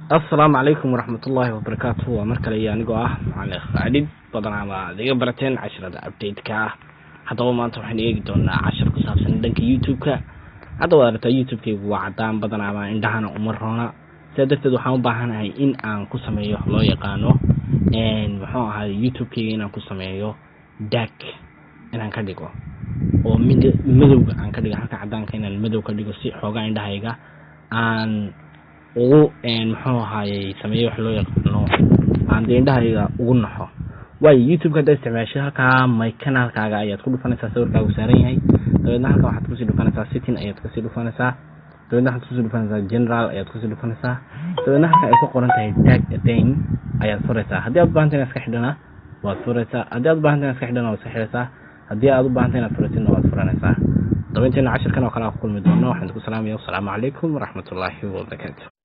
السلام عليكم ورحمة الله وبركاته. ومركل يانجو على خالد بدنا ما ذي برتين 10 أبديت كا حتى ما أنتم حنيجي دونا 10 قصص عندك يوتيوب كا هذا ورت يوتيوب كي وعدان بدنا ما عندنا أمورنا سيدت دوحان بحنا هاي إن أن قسميه الله يقانو إن بحنا هاي يوتيوب كي إن قسميه داك إن أن كديكو ومن مدوق أن كديك هكا عدان كين المدوق كديكو سي حوجا عند هايجا أن oo muxuu ahaayay sameeyo wax loo yaqaano aan deendahayga ugu naxo way YouTube-ka da isticmaashay halka my channel-kaaga ayaad ku dhufanaysaa sawirkaagu saaran yahay dabeedna halka waxaad ku sii dhufanaysaa setting ayaad ku sii dhufanaysaa dabeedna waxaad ku sii dhufanaysaa general ayaad ku sii dhufanaysaa dabeedna halka ay ku qoran tahay tag again ayaad furaysaa haddii aad u baahan tahay iska xidhana waad furaysaa haddii aad u baahan tahay iska xidhana waad xidhaysaa haddii aad u baahan tahay inaad furatina waad furanaysaa dabeetana 10 kan oo kala kulmi doono waxaan ku salaamayaa assalamu alaykum wa rahmatullahi wa barakatuh.